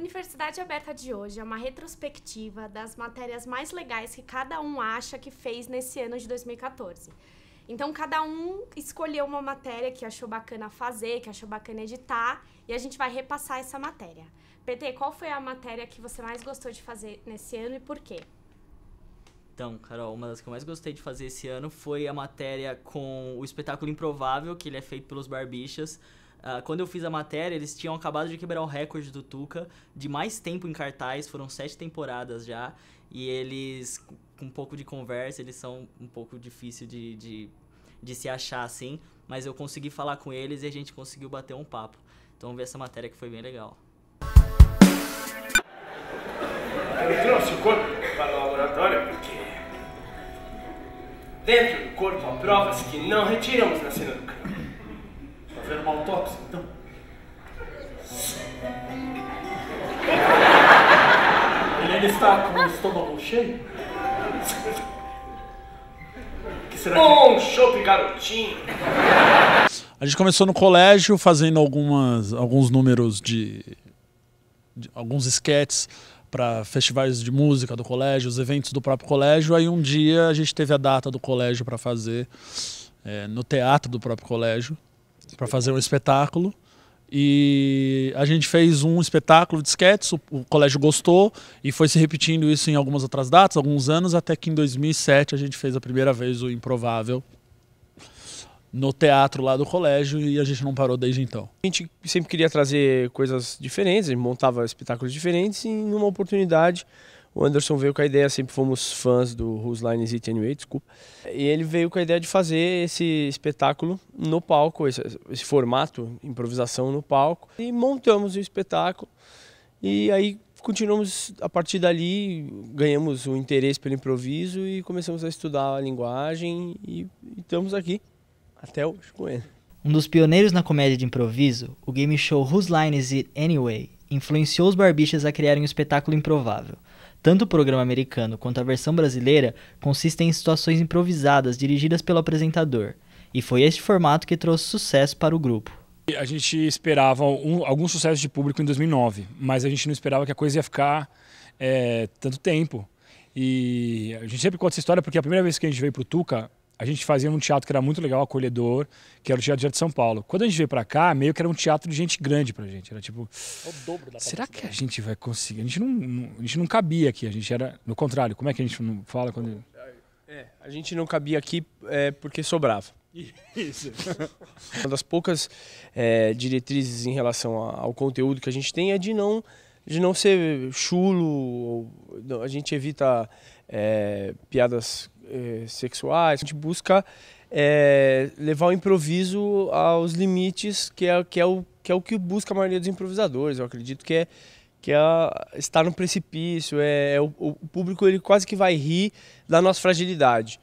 Universidade Aberta de hoje é uma retrospectiva das matérias mais legais que cada um acha que fez nesse ano de 2014. Então, cada um escolheu uma matéria que achou bacana fazer, que achou bacana editar, e a gente vai repassar essa matéria. PT, qual foi a matéria que você mais gostou de fazer nesse ano e por quê? Então, Carol, uma das que eu mais gostei de fazer esse ano foi a matéria com o espetáculo Improvável, que ele é feito pelos Barbixas. Quando eu fiz a matéria, eles tinham acabado de quebrar o recorde do Tuca de mais tempo em cartaz, foram 7 temporadas já, e eles, com um pouco de conversa, eles são um pouco difícil de se achar assim, mas eu consegui falar com eles e a gente conseguiu bater um papo. Então vamos ver essa matéria que foi bem legal. Eu trouxe o corpo para o laboratório porque dentro do corpo há provas que não retiramos na cena do crime. Fazer uma autópsia, então. Ele ainda está com o estômago cheio? Que será que... Um chope garotinho. A gente começou no colégio fazendo alguns números de alguns esquetes para festivais de música do colégio, os eventos do próprio colégio. Aí um dia a gente teve a data do colégio para fazer no teatro do próprio colégio, para fazer um espetáculo. E a gente fez um espetáculo de esquetes, o colégio gostou e foi se repetindo isso em algumas outras datas, alguns anos, até que em 2007 a gente fez a primeira vez o Improvável no teatro lá do colégio e a gente não parou desde então. A gente sempre queria trazer coisas diferentes, a gente montava espetáculos diferentes e numa oportunidade o Anderson veio com a ideia, sempre fomos fãs do Whose Line Is It Anyway, desculpa. E ele veio com a ideia de fazer esse espetáculo no palco, esse formato, improvisação no palco. E montamos o espetáculo e aí continuamos a partir dali, ganhamos o interesse pelo improviso e começamos a estudar a linguagem e estamos aqui até hoje com ele. Um dos pioneiros na comédia de improviso, o game show Whose Line Is It Anyway influenciou os Barbixas a criarem um espetáculo improvável. Tanto o programa americano quanto a versão brasileira consistem em situações improvisadas dirigidas pelo apresentador, e foi este formato que trouxe sucesso para o grupo. A gente esperava algum sucesso de público em 2009, mas a gente não esperava que a coisa ia ficar tanto tempo. E a gente sempre conta essa história porque a primeira vez que a gente veio para o Tuca, a gente fazia num teatro que era muito legal, acolhedor, que era o Teatro de São Paulo. Quando a gente veio pra cá, meio que era um teatro de gente grande pra gente. Era tipo, o dobro da será que a gente vai conseguir? A gente não cabia aqui, a gente era, no contrário, como é que a gente não fala quando... A gente não cabia aqui porque sobrava. Isso. Uma das poucas diretrizes em relação ao conteúdo que a gente tem é de não ser chulo, a gente evita piadas sexuais, a gente busca levar o improviso aos limites, que é o que busca a maioria dos improvisadores. Eu acredito que estar no precipício, o público ele quase que vai rir da nossa fragilidade.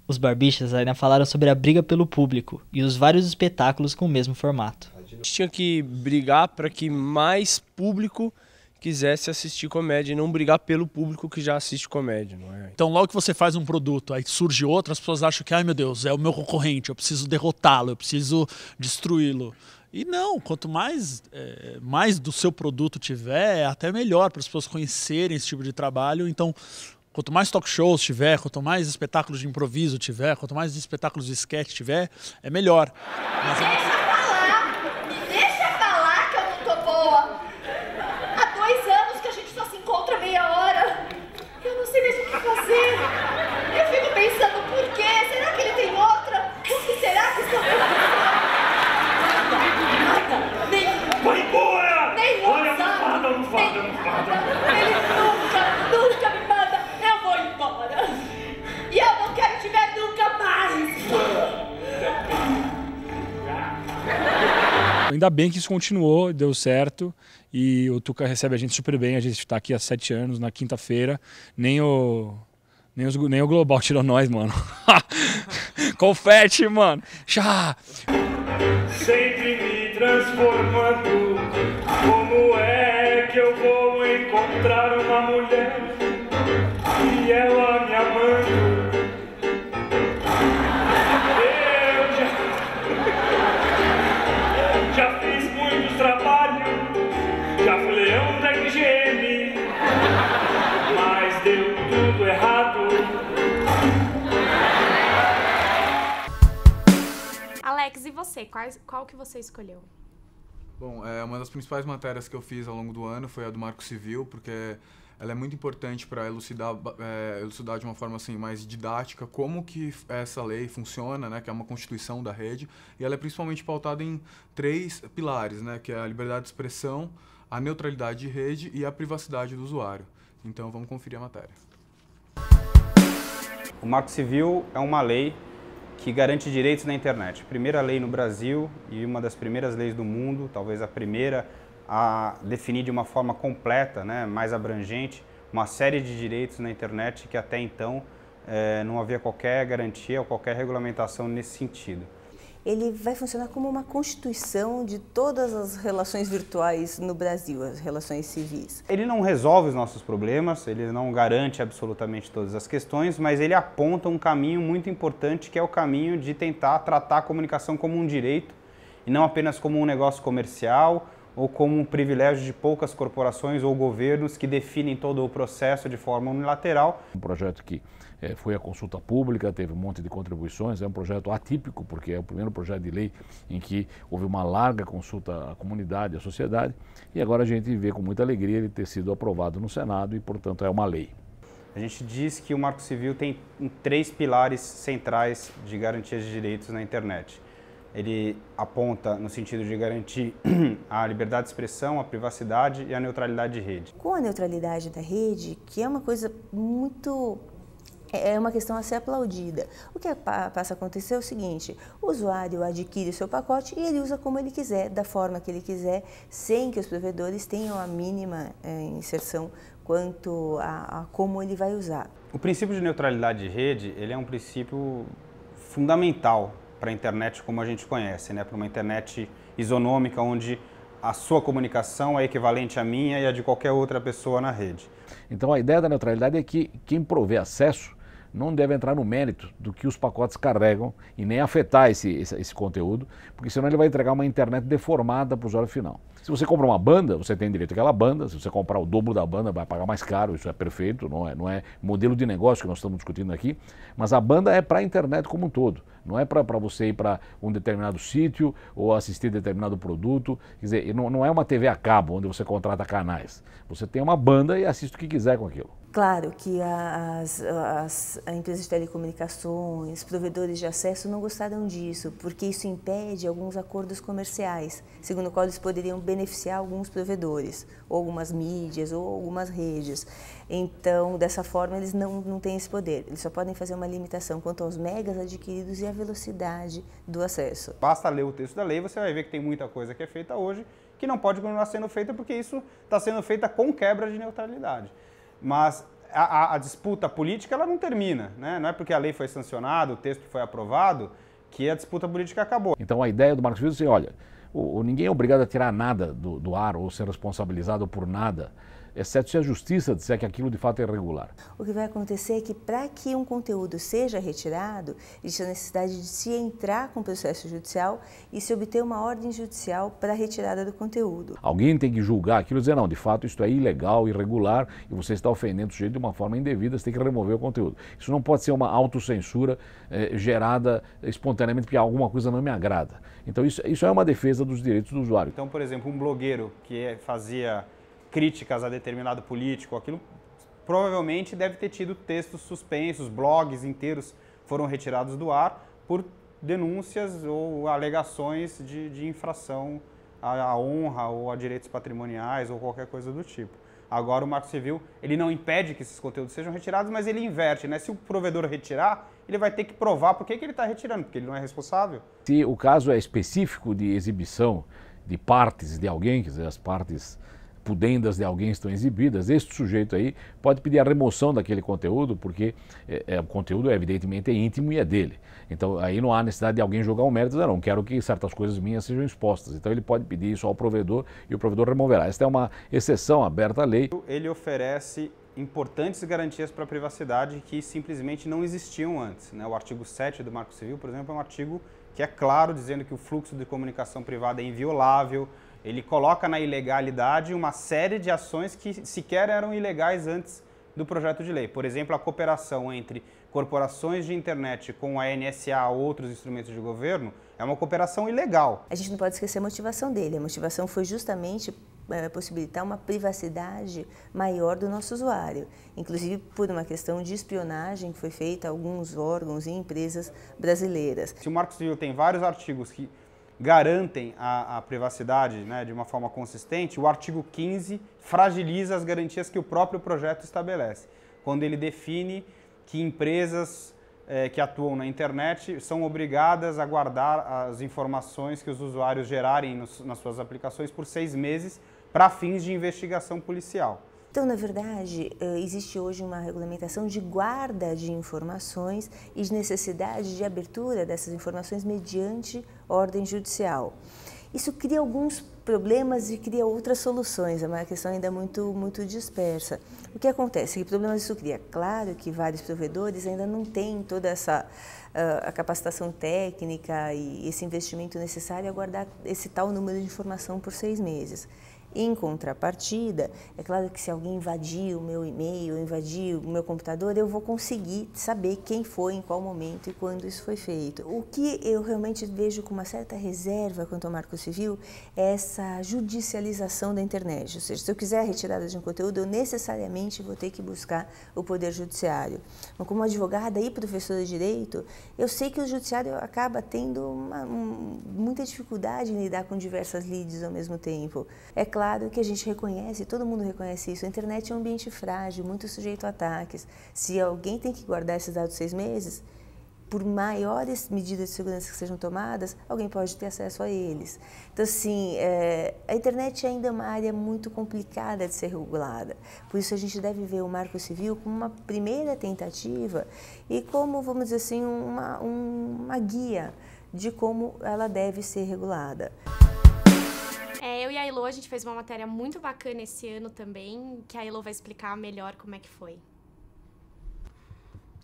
Os Barbixas ainda falaram sobre a briga pelo público e os vários espetáculos com o mesmo formato. A gente tinha que brigar para que mais público quisesse assistir comédia e não brigar pelo público que já assiste comédia, não é? Então logo que você faz um produto, aí surge outro, as pessoas acham que, ai meu Deus, é o meu concorrente, eu preciso derrotá-lo, eu preciso destruí-lo. E não, quanto mais do seu produto tiver, é até melhor para as pessoas conhecerem esse tipo de trabalho. Então, quanto mais talk shows tiver, quanto mais espetáculos de improviso tiver, quanto mais espetáculos de sketch tiver, é melhor. Mas Deixa falar que eu não tô boa. Há 2 anos que a gente só se encontra meia hora. Eu não sei mais o que fazer. Eu fico pensando por quê? Será que ele tem outra? O que será que está acontecendo? Nada. Nem... Vai embora! Nem olha, WhatsApp, não fada. Ele nunca me manda. Eu vou embora. E eu não quero te ver nunca mais. Ainda bem que isso continuou, deu certo e o Tuca recebe a gente super bem. A gente está aqui há 7 anos, na quinta-feira. Nem o Global tirou nós, mano. Confete, mano. Já! Sempre me transformando. Como é que eu vou encontrar uma mulher e ela me amando? Eu já fiz muitos trabalhos, já fui leão da engenharia. Alex, e você? Qual que você escolheu? Bom, uma das principais matérias que eu fiz ao longo do ano foi a do Marco Civil, porque ela é muito importante para elucidar de uma forma assim, mais didática como que essa lei funciona, né, que é uma constituição da rede, e ela é principalmente pautada em 3 pilares, né, que é a liberdade de expressão, a neutralidade de rede e a privacidade do usuário. Então vamos conferir a matéria. O Marco Civil é uma lei que garante direitos na internet. Primeira lei no Brasil e uma das primeiras leis do mundo, talvez a primeira a definir de uma forma completa, né, mais abrangente, uma série de direitos na internet que até então não havia qualquer garantia ou qualquer regulamentação nesse sentido. Ele vai funcionar como uma constituição de todas as relações virtuais no Brasil, as relações civis. Ele não resolve os nossos problemas, ele não garante absolutamente todas as questões, mas ele aponta um caminho muito importante, que é o caminho de tentar tratar a comunicação como um direito e não apenas como um negócio comercial ou como um privilégio de poucas corporações ou governos que definem todo o processo de forma unilateral. Um projeto que foi a consulta pública, teve um monte de contribuições, é um projeto atípico, porque é o primeiro projeto de lei em que houve uma larga consulta à comunidade, à sociedade, e agora a gente vê com muita alegria ele ter sido aprovado no Senado e, portanto, é uma lei. A gente diz que o Marco Civil tem 3 pilares centrais de garantias de direitos na internet. Ele aponta no sentido de garantir a liberdade de expressão, a privacidade e a neutralidade de rede. Com a neutralidade da rede, que é uma coisa muito... é uma questão a ser aplaudida. O que passa a acontecer é o seguinte: o usuário adquire o seu pacote e ele usa como ele quiser, da forma que ele quiser, sem que os provedores tenham a mínima inserção quanto a como ele vai usar. O princípio de neutralidade de rede, ele é um princípio fundamental para a internet como a gente conhece, né? Para uma internet isonômica, onde a sua comunicação é equivalente à minha e à de qualquer outra pessoa na rede. Então a ideia da neutralidade é que quem prover acesso não deve entrar no mérito do que os pacotes carregam e nem afetar esse conteúdo, porque senão ele vai entregar uma internet deformada para o usuário final. Se você compra uma banda, você tem direito àquela banda. Se você comprar o dobro da banda, vai pagar mais caro, isso é perfeito, não é modelo de negócio que nós estamos discutindo aqui, mas a banda é para a internet como um todo, não é para você ir para um determinado sítio ou assistir determinado produto. Quer dizer, não é uma TV a cabo onde você contrata canais, você tem uma banda e assiste o que quiser com aquilo. Claro que as empresas de telecomunicações, provedores de acesso não gostaram disso, porque isso impede alguns acordos comerciais, segundo o qual eles poderiam beneficiar alguns provedores, ou algumas mídias, ou algumas redes. Então, dessa forma, eles não têm esse poder. Eles só podem fazer uma limitação quanto aos megas adquiridos e à velocidade do acesso. Basta ler o texto da lei, você vai ver que tem muita coisa que é feita hoje que não pode continuar sendo feita, porque isso está sendo feita com quebra de neutralidade. Mas a disputa política ela não termina, né? Não é porque a lei foi sancionada, o texto foi aprovado, que a disputa política acabou. Então a ideia do Marco Civil é assim, olha, ninguém é obrigado a tirar nada do ar ou ser responsabilizado por nada, exceto se a justiça disser que aquilo de fato é irregular. O que vai acontecer é que para que um conteúdo seja retirado, existe a necessidade de se entrar com o processo judicial e se obter uma ordem judicial para a retirada do conteúdo. Alguém tem que julgar aquilo e dizer, não, de fato isso é ilegal, irregular e você está ofendendo o sujeito de uma forma indevida, você tem que remover o conteúdo. Isso não pode ser uma autocensura gerada espontaneamente porque alguma coisa não me agrada. Então isso é uma defesa dos direitos do usuário. Então, por exemplo, um blogueiro que fazia críticas a determinado político, aquilo provavelmente deve ter tido textos suspensos, blogs inteiros foram retirados do ar por denúncias ou alegações de infração à honra ou a direitos patrimoniais ou qualquer coisa do tipo. Agora o Marco Civil, ele não impede que esses conteúdos sejam retirados, mas ele inverte, né? Se o provedor retirar, ele vai ter que provar por que ele está retirando, porque ele não é responsável. Se o caso é específico de exibição de partes de alguém, quer dizer, as partes pudendas de alguém estão exibidas, este sujeito aí pode pedir a remoção daquele conteúdo, porque o conteúdo evidentemente é íntimo e é dele. Então aí não há necessidade de alguém jogar um mérito, não quero que certas coisas minhas sejam expostas. Então ele pode pedir isso ao provedor e o provedor removerá. Esta é uma exceção aberta à lei. Ele oferece importantes garantias para a privacidade que simplesmente não existiam antes, né? O artigo 7 do Marco Civil, por exemplo, é um artigo que é claro dizendo que o fluxo de comunicação privada é inviolável. Ele coloca na ilegalidade uma série de ações que sequer eram ilegais antes do projeto de lei. Por exemplo, a cooperação entre corporações de internet com a NSA ou outros instrumentos de governo, é uma cooperação ilegal. A gente não pode esquecer a motivação dele. A motivação foi justamente possibilitar uma privacidade maior do nosso usuário, inclusive por uma questão de espionagem que foi feita a alguns órgãos e empresas brasileiras. Se o Marco Civil tem vários artigos que garantem a privacidade, né, de uma forma consistente, o artigo 15 fragiliza as garantias que o próprio projeto estabelece, quando ele define que empresas que atuam na internet são obrigadas a guardar as informações que os usuários gerarem nas suas aplicações por 6 meses para fins de investigação policial. Então, na verdade, existe hoje uma regulamentação de guarda de informações e de necessidade de abertura dessas informações mediante ordem judicial. Isso cria alguns problemas e cria outras soluções, é uma questão ainda muito dispersa. O que acontece? Que problemas isso cria? Claro que vários provedores ainda não têm toda essa a capacitação técnica e esse investimento necessário a guardar esse tal número de informação por 6 meses. Em contrapartida, é claro que se alguém invadir o meu e-mail, invadir o meu computador, eu vou conseguir saber quem foi, em qual momento e quando isso foi feito. O que eu realmente vejo com uma certa reserva quanto ao Marco Civil é essa judicialização da internet. Ou seja, se eu quiser a retirada de um conteúdo, eu necessariamente vou ter que buscar o Poder Judiciário. Mas como advogada e professora de Direito, eu sei que o Judiciário acaba tendo muita dificuldade em lidar com diversas lides ao mesmo tempo. É claro que a gente reconhece, todo mundo reconhece isso, a internet é um ambiente frágil, muito sujeito a ataques. Se alguém tem que guardar esses dados 6 meses, por maiores medidas de segurança que sejam tomadas, alguém pode ter acesso a eles. Então, assim, a internet ainda é uma área muito complicada de ser regulada. Por isso, a gente deve ver o Marco Civil como uma primeira tentativa e como, vamos dizer assim, uma guia de como ela deve ser regulada. Eu e a Elo, a gente fez uma matéria muito bacana esse ano também, que a Elo vai explicar melhor como é que foi.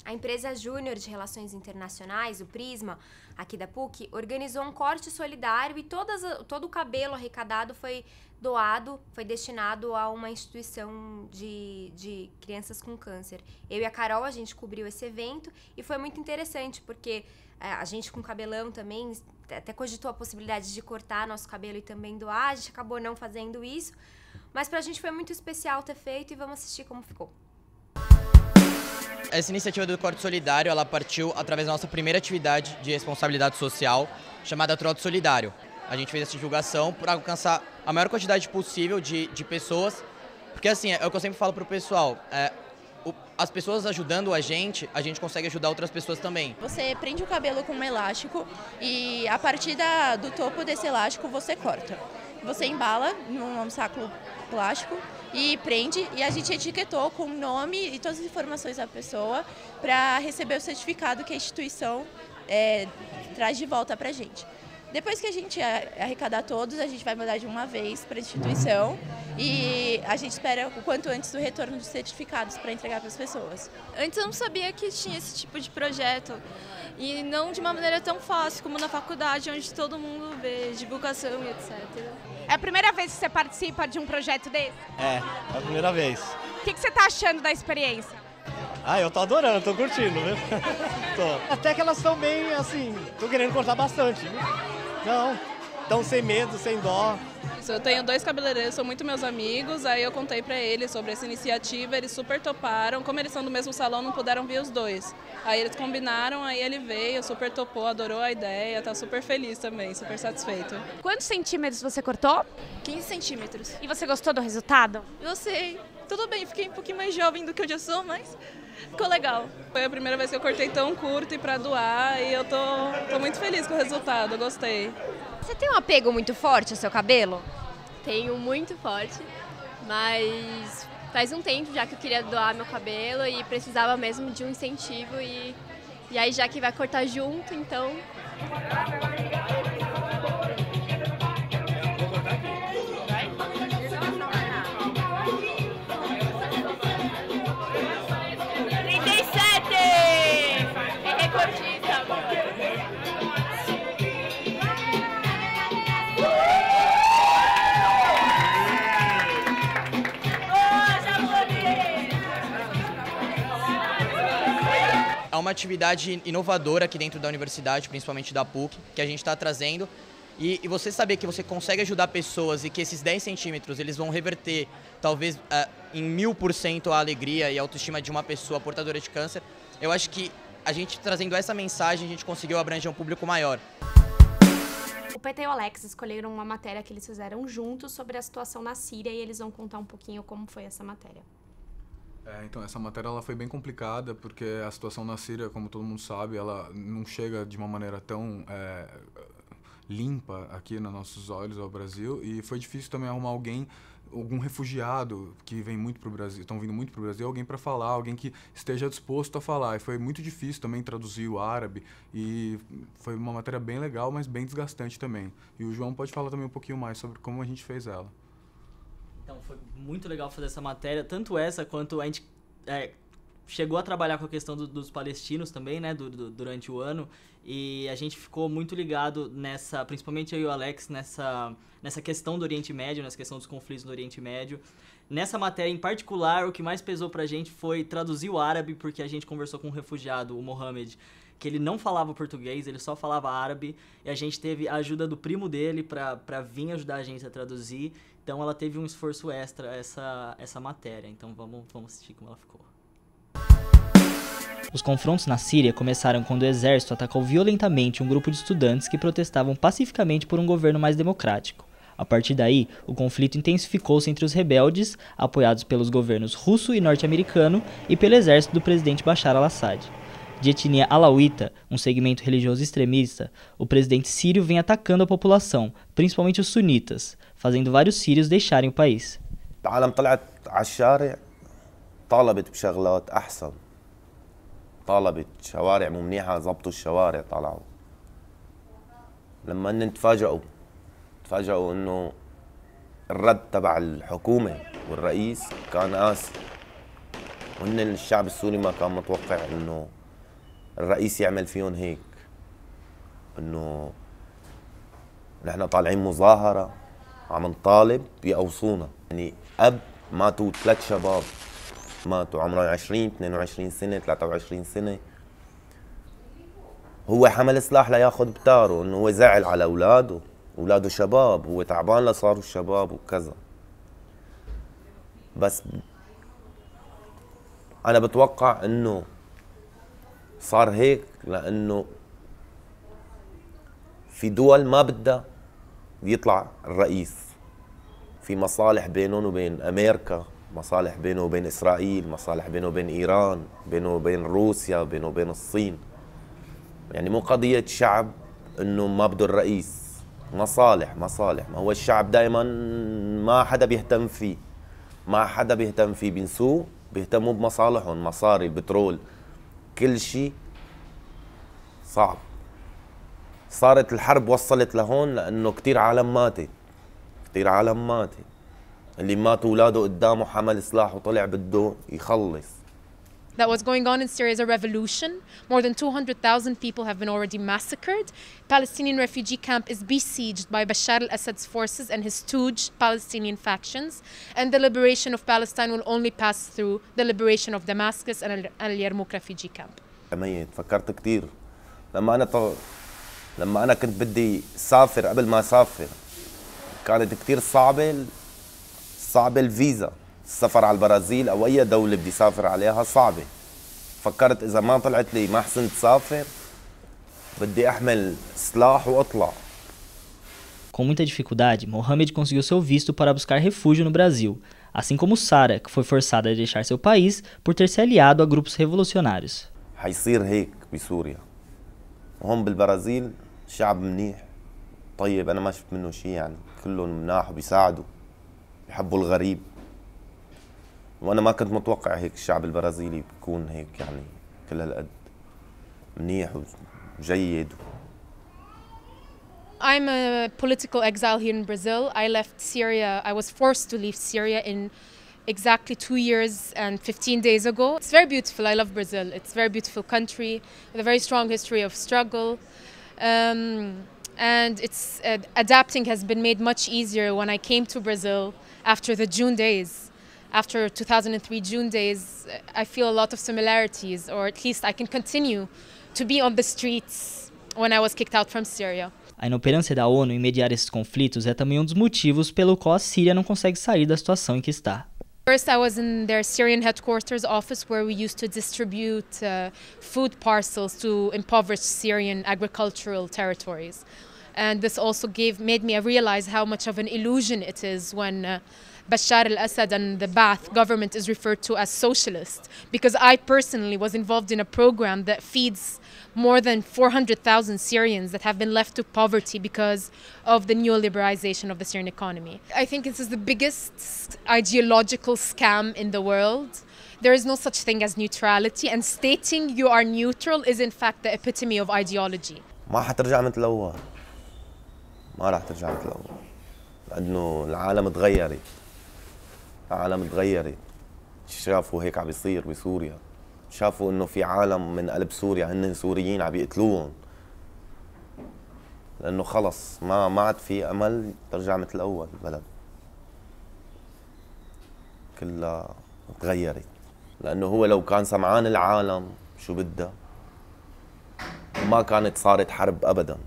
A empresa Júnior de Relações Internacionais, o Prisma, aqui da PUC, organizou um corte solidário e todo o cabelo arrecadado foi doado, foi destinado a uma instituição de crianças com câncer. Eu e a Carol, a gente cobriu esse evento e foi muito interessante, porque a gente com cabelão também até cogitou a possibilidade de cortar nosso cabelo e também doar, a gente acabou não fazendo isso, mas pra gente foi muito especial ter feito e vamos assistir como ficou. Essa iniciativa do Corte Solidário, ela partiu através da nossa primeira atividade de responsabilidade social, chamada Trote Solidário. A gente fez essa divulgação para alcançar a maior quantidade possível de pessoas, porque assim, é o que eu sempre falo pro pessoal, as pessoas ajudando a gente consegue ajudar outras pessoas também. Você prende o cabelo com um elástico e a partir do topo desse elástico você corta. Você embala num saco plástico e prende, e a gente etiquetou com o nome e todas as informações da pessoa para receber o certificado que a instituição traz de volta para a gente. Depois que a gente arrecadar todos, a gente vai mandar de uma vez para a instituição e a gente espera o quanto antes do retorno dos certificados para entregar para as pessoas. Antes eu não sabia que tinha esse tipo de projeto e não de uma maneira tão fácil como na faculdade, onde todo mundo vê divulgação e etc. É a primeira vez que você participa de um projeto desse? É a primeira vez. O que você está achando da experiência? Eu tô adorando, tô curtindo, viu? Tô. Até que elas estão bem, assim, tô querendo cortar bastante. Não, estão sem medo, sem dó. Eu tenho 2 cabeleireiros, são muito meus amigos, aí eu contei pra eles sobre essa iniciativa, eles super toparam, como eles são do mesmo salão, não puderam vir os 2. Aí eles combinaram, aí ele veio, super topou, adorou a ideia, tá super feliz também, super satisfeito. Quantos centímetros você cortou? 15 centímetros. E você gostou do resultado? Gostei. Tudo bem, fiquei um pouquinho mais jovem do que eu já sou, mas ficou legal. Foi a primeira vez que eu cortei tão curto e pra doar e eu tô muito feliz com o resultado, eu gostei. Você tem um apego muito forte ao seu cabelo? Tenho muito forte, mas faz um tempo já que eu queria doar meu cabelo e precisava mesmo de um incentivo e aí já que vai cortar junto, então... É uma atividade inovadora aqui dentro da universidade, principalmente da PUC, que a gente está trazendo. E você saber que você consegue ajudar pessoas e que esses 10 centímetros eles vão reverter talvez em 1000% a alegria e a autoestima de uma pessoa portadora de câncer, eu acho que a gente trazendo essa mensagem, a gente conseguiu abranger um público maior. O PT e o Alex escolheram uma matéria que eles fizeram juntos sobre a situação na Síria e eles vão contar um pouquinho como foi essa matéria. Então, essa matéria ela foi bem complicada porque a situação na Síria, como todo mundo sabe, ela não chega de uma maneira tão limpa aqui nos nossos olhos ao Brasil, e foi difícil também arrumar algum refugiado que vem muito para o Brasil, estão vindo muito para o Brasil, alguém para falar, alguém que esteja disposto a falar. E foi muito difícil também traduzir o árabe, e foi uma matéria bem legal, mas bem desgastante também. E o João pode falar também um pouquinho mais sobre como a gente fez ela. Então, foi muito legal fazer essa matéria, tanto essa quanto a gente chegou a trabalhar com a questão dos palestinos também, né, durante o ano, e a gente ficou muito ligado nessa, principalmente eu e o Alex, nessa questão do Oriente Médio, nessa questão dos conflitos no Oriente Médio. Nessa matéria em particular, o que mais pesou pra gente foi traduzir o árabe, porque a gente conversou com um refugiado, o Mohamed, que ele não falava português, ele só falava árabe, e a gente teve a ajuda do primo dele pra vir ajudar a gente a traduzir. Então ela teve um esforço extra, essa matéria. Então vamos assistir como ela ficou. Os confrontos na Síria começaram quando o exército atacou violentamente um grupo de estudantes que protestavam pacificamente por um governo mais democrático. A partir daí, o conflito intensificou-se entre os rebeldes, apoiados pelos governos russo e norte-americano, e pelo exército do presidente Bashar al-Assad. De etnia alauíta, um segmento religioso extremista, o presidente sírio vem atacando a população, principalmente os sunitas, fazendo vários sírios deixarem o país. طالبت بشغلات أحسن طالبت شوارع مو منيحة ضبطوا الشوارع طلعوا لما إن تفاجئوا إنه الرد تبع الحكومة والرئيس كان قاسي وإن الشعب السوري ما كان متوقع إنه الرئيس يعمل فيهم هيك إنه نحن طالعين مظاهرة عم نطالب بيقوصونا يعني أب ماتوا 3 شباب ماتوا عمرهم 20 22 سنة 23 سنة هو حمل سلاح لياخذ بتاره انه هو زعل على اولاده شباب هو تعبان لصاروا الشباب وكذا بس انا بتوقع انه صار هيك لانه في دول ما بدها يطلع الرئيس في مصالح بينهم وبين امريكا مصالح بينه وبين إسرائيل مصالح بينه وبين إيران بينه وبين روسيا بينه وبين الصين يعني مو قضية شعب إنه ما بده الرئيس مصالح ما هو الشعب دائما ما حدا بيهتم فيه بينسوه بيهتموا بمصالحهم مصاري بترول كل شيء صعب صارت الحرب وصلت لهون لأنه كتير عالم ماتت اللي ماتوا اولاده قدامه حمل سلاح وطلع بده يخلص. That what's going on in Syria is a revolution. More than 200,000 people have been already massacred. Palestinian refugee camp is besieged by Bashar al-Assad's forces and his stooge Palestinian factions. And the liberation of Palestine will only pass through the liberation of Damascus and Al-Yarmouk refugee camp. فكرت كثير لما أنا كنت بدي سافر قبل ما أسافر كانت كثير صعبة الفيزا السفر على البرازيل أو أي دولة بدي سافر عليها صعبة فكرت إذا ما طلعت لي ما حسنت سافر بدي أحمل سلاح وأطلع. Com muita dificuldade, Mohamed conseguiu seu visto para buscar refúgio no Brasil, assim como Sara, que foi forçada a deixar seu país por ter se aliado a grupos revolucionários. حيصير هيك بسوريا وهم بالبرازيل شعب منيح طيب أنا ما شفت منه شيء يعني كلهم مناح وبيساعدوا بيحبوا الغريب وانا ما كنت متوقع هيك الشعب البرازيلي بيكون هيك يعني كل هالقد منيح وجيد. I'm a political exile here in Brazil. I left Syria. I was forced to leave Syria in exactly 2 years and 15 days ago. It's very beautiful. I love Brazil. It's a very beautiful country with a very strong history of struggle. And it's adapting has been made much easier when I came to Brazil after the June days. after 2003 June days, I feel a lot of similarities, or at least I can continue to be on the streets when I was kicked out from Syria. A inoperância da ONU em mediar esses conflitos é também um dos motivos pelo qual a Síria não consegue sair da situação em que está. First, I was in their Syrian headquarters office where we used to distribute food parcels to impoverished Syrian agricultural territories. And this also made me realize how much of an illusion it is when Bashar al-Assad and the Ba'ath government is referred to as socialist, because I personally was involved in a program that feeds more than 400,000 Syrians that have been left to poverty because of the neoliberalization of the Syrian economy. I think this is the biggest ideological scam in the world. There is no such thing as neutrality, and stating you are neutral is in fact the epitome of ideology. ما حترجع مثل الأول. ما راح ترجع مثل الأول. لأنه العالم تغيرت. العالم تغيرت. شافوا هيك عم بيصير بسوريا. شافوا انه في عالم من قلب سوريا هن سوريين عم يقتلوهم. لانه خلص ما عاد في امل ترجع مثل الاول البلد. كلها تغيرت. لانه هو لو كان سمعان العالم شو بدها ما كانت صارت حرب ابدا.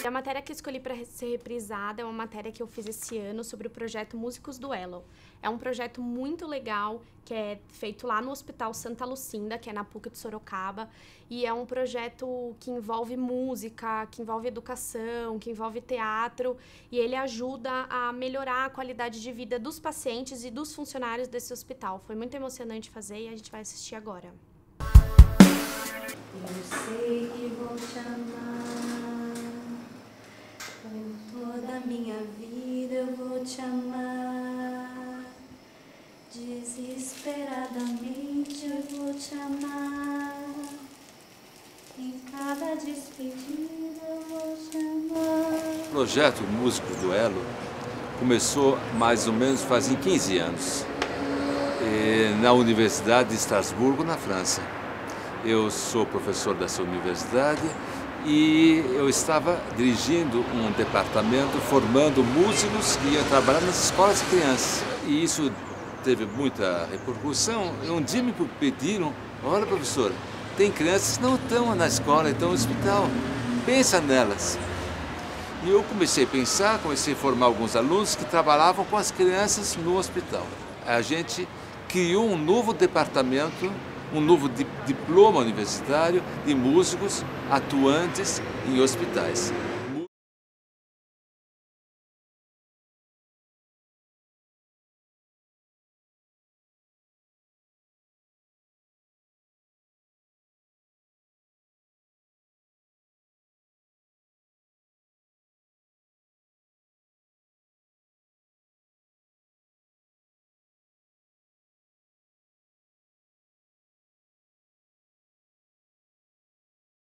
A matéria que eu escolhi para ser reprisada é uma matéria que eu fiz esse ano sobre o projeto Músicos do Elo. É um projeto muito legal que é feito lá no Hospital Santa Lucinda, que é na PUC de Sorocaba, e é um projeto que envolve música, que envolve educação, que envolve teatro, e ele ajuda a melhorar a qualidade de vida dos pacientes e dos funcionários desse hospital. Foi muito emocionante fazer e a gente vai assistir agora. Eu sei que vou te amar. Por toda a minha vida eu vou te amar, desesperadamente eu vou te amar, em cada despedida eu vou te amar. O projeto Músicos do Elo começou mais ou menos fazem 15 anos, na Universidade de Estrasburgo, na França. Eu sou professor dessa universidade e eu estava dirigindo um departamento formando músicos que iam trabalhar nas escolas de crianças. E isso teve muita repercussão. Um dia me pediram, olha professor, tem crianças que não estão na escola, estão no hospital, pensa nelas. E eu comecei a pensar, comecei a formar alguns alunos que trabalhavam com as crianças no hospital. A gente criou um novo departamento, um novo diploma universitário de músicos atuantes em hospitais.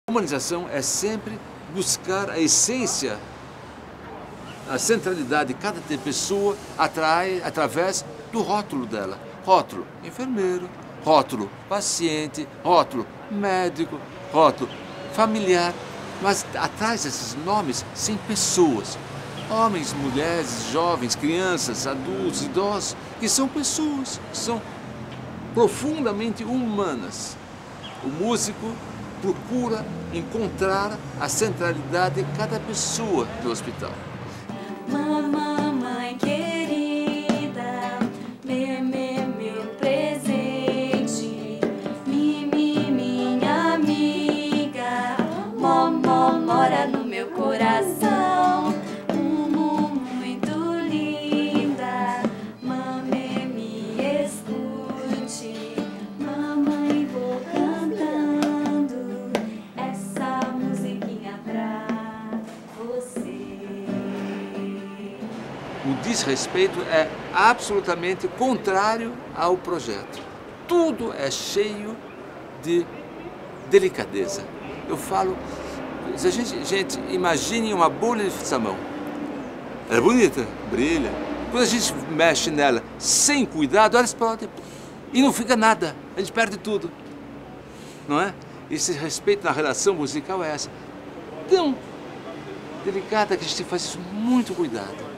A humanização é sempre buscar a essência, a centralidade de cada pessoa através do rótulo dela. Rótulo enfermeiro, rótulo paciente, rótulo médico, rótulo familiar. Mas atrás desses nomes, sem pessoas. Homens, mulheres, jovens, crianças, adultos, idosos, que são pessoas, que são profundamente humanas. O músico procura encontrar a centralidade de cada pessoa do hospital. Mamãe querida, meu presente, minha amiga, mora no meu coração, muito linda, mamãe me escute, mamãe vou cantando essa musiquinha pra você. O desrespeito é absolutamente contrário ao projeto. Tudo é cheio de delicadeza. Eu falo, gente, imagine uma bolha de sabão. Ela é bonita, brilha. Quando a gente mexe nela sem cuidado, ela explode. E não fica nada, a gente perde tudo. Não é? Esse respeito na relação musical é essa. Tão delicada que a gente faz isso muito cuidado.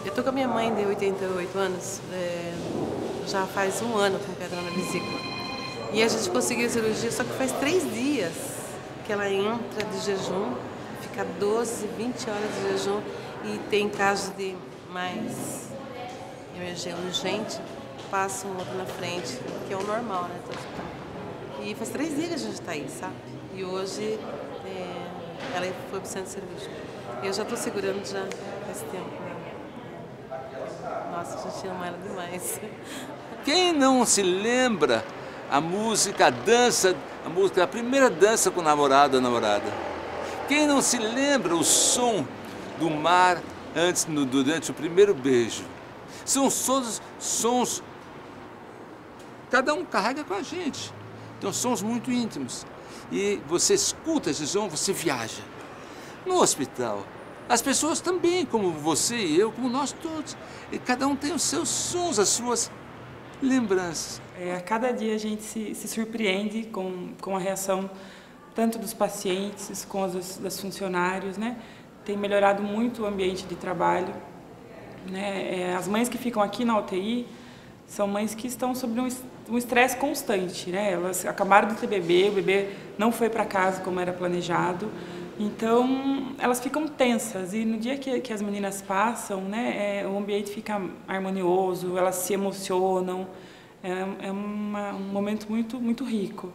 Eu tô com a minha mãe de 88 anos, já faz 1 ano com pedra na vesícula. E a gente conseguiu a cirurgia, só que faz 3 dias que ela entra de jejum, fica 12, 20 horas de jejum e tem casos de mais emergência urgente, passa um outro na frente, que é o normal, né? E faz 3 dias que a gente tá aí, sabe? E hoje ela foi pro centro cirúrgico. Eu já tô segurando já faz tempo, né? Nossa, a gente ama ela demais. Quem não se lembra a música, a dança, a música, a primeira dança com o namorado ou namorada? Quem não se lembra o som do mar durante o primeiro beijo? São todos sons, cada um carrega com a gente. Então, sons muito íntimos. E você escuta esse som, você viaja. No hospital, as pessoas também, como você e eu, como nós todos. E cada um tem os seus sons, as suas lembranças. A cada dia a gente se surpreende com a reação tanto dos pacientes, com das funcionários, né? Tem melhorado muito o ambiente de trabalho, né? As mães que ficam aqui na UTI são mães que estão sob um estresse constante, né? Elas acabaram de ter bebê, o bebê não foi para casa como era planejado, então elas ficam tensas e no dia que as meninas passam, né, o ambiente fica harmonioso, elas se emocionam, é um momento muito, muito rico.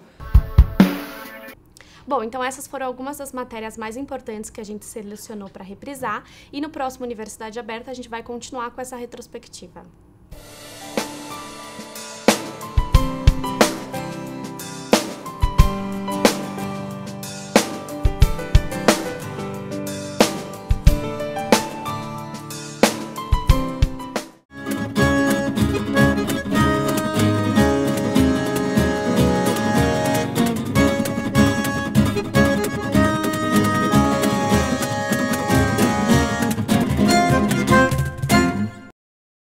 Bom, então essas foram algumas das matérias mais importantes que a gente selecionou para reprisar e no próximo Universidade Aberta a gente vai continuar com essa retrospectiva.